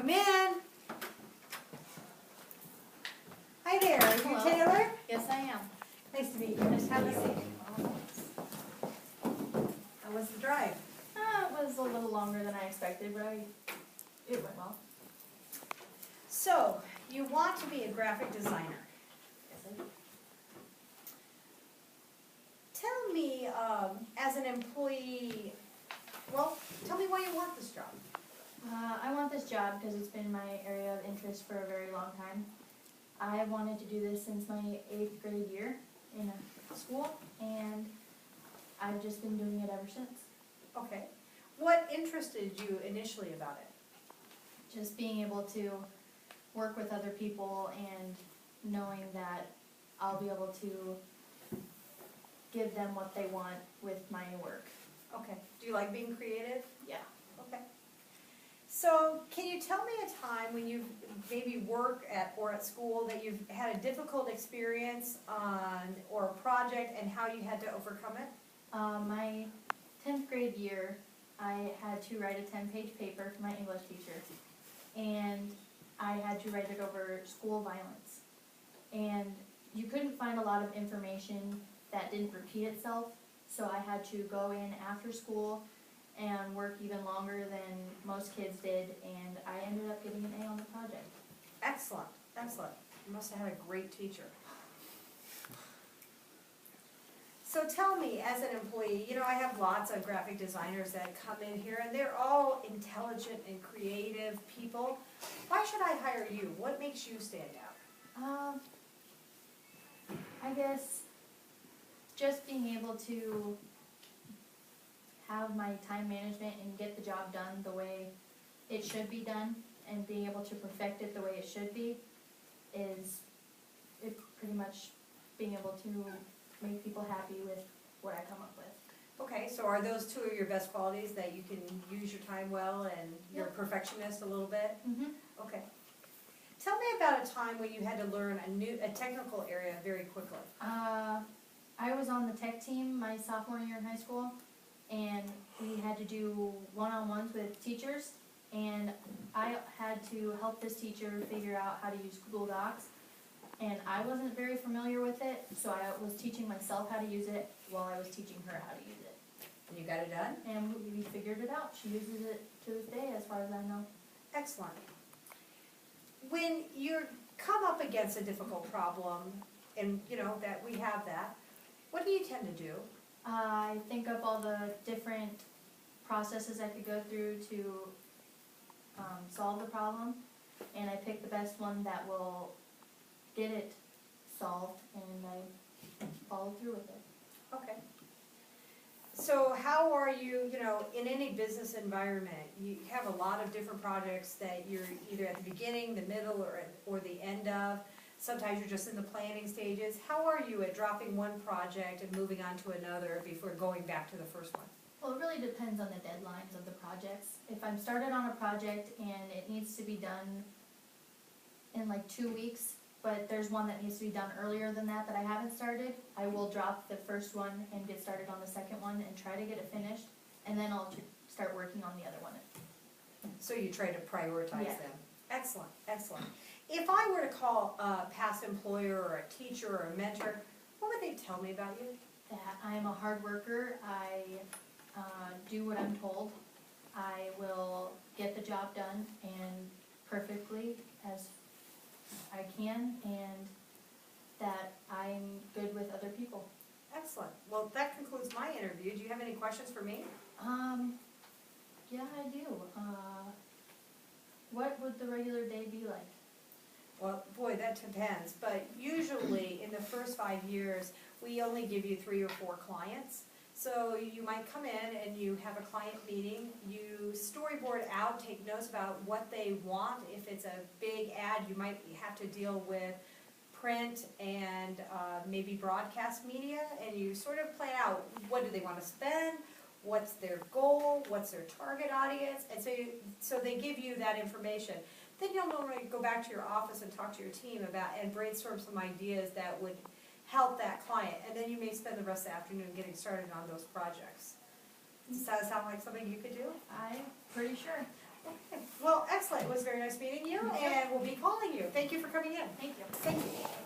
Come in. Hi there, are you Hello. Taylor? Yes, I am. Nice to meet you. Have a seat. How was the drive? It was a little longer than I expected, but it went well. So, you want to be a graphic designer. Yes, I did. Tell me, as an employee, well, tell me why you want this job. I want this job because it's been my area of interest for a very long time. I have wanted to do this since my 8th grade year in a school, and I've just been doing it ever since. Okay. What interested you initially about it? Just being able to work with other people and knowing that I'll be able to give them what they want with my work. Okay. Do you like being creative? Yeah. Okay. So, can you tell me a time when you've maybe worked at or at school that you've had a difficult experience on or a project and how you had to overcome it? My 10th grade year, I had to write a 10-page paper for my English teacher, and I had to write it over school violence. And you couldn't find a lot of information that didn't repeat itself, so I had to go in after school and work even longer than most kids did, and I ended up getting an A on the project. Excellent, excellent. You must have had a great teacher. So tell me, as an employee, you know, I have lots of graphic designers that come in here, and they're all intelligent and creative people. Why should I hire you? What makes you stand out? I guess just being able to have my time management and get the job done the way it should be done, and being able to perfect it the way it should be, is it pretty much being able to make people happy with what I come up with. Okay, so are those two of your best qualities, that you can use your time well and you're a Yep. perfectionist a little bit? Mm-hmm. Okay. Tell me about a time when you had to learn a technical area very quickly. I was on the tech team my sophomore year in high school, and we had to do one-on-ones with teachers, and I had to help this teacher figure out how to use Google Docs, and I wasn't very familiar with it, so I was teaching myself how to use it while I was teaching her how to use it. And you got it done? And we figured it out. She uses it to this day, as far as I know. Excellent. When you come up against a difficult problem, and you know that we have that, what do you tend to do? I think up all the different processes I could go through to solve the problem, and I pick the best one that will get it solved, and I follow through with it. Okay. So how are you, you know, in any business environment, you have a lot of different projects that you're either at the beginning, the middle, or the end of. Sometimes you're just in the planning stages. How are you at dropping one project and moving on to another before going back to the first one? Well, it really depends on the deadlines of the projects. If I'm started on a project and it needs to be done in like 2 weeks, but there's one that needs to be done earlier than that I haven't started, I will drop the first one and get started on the second one and try to get it finished, and then I'll start working on the other one. So you try to prioritize Yeah. them. Excellent, excellent. If I were to call a past employer or a teacher or a mentor, what would they tell me about you? That I am a hard worker. I do what I'm told. I will get the job done and perfectly as I can, and that I'm good with other people. Excellent. Well, that concludes my interview. Do you have any questions for me? Yeah, I do. What would the regular day be like? Well, boy, that depends, but usually in the first 5 years, we only give you 3 or 4 clients. So you might come in and you have a client meeting, you storyboard out, take notes about what they want. If it's a big ad, you might have to deal with print and maybe broadcast media, and you sort of plan out what do they want to spend, what's their goal, what's their target audience, and so they give you that information. Then you'll normally go back to your office and talk to your team about and brainstorm some ideas that would help that client, and then you may spend the rest of the afternoon getting started on those projects. Does that sound like something you could do? I'm pretty sure. Okay. Well, excellent, it was very nice meeting you, and we'll be calling you. Thank you for coming in. Thank you. Thank you.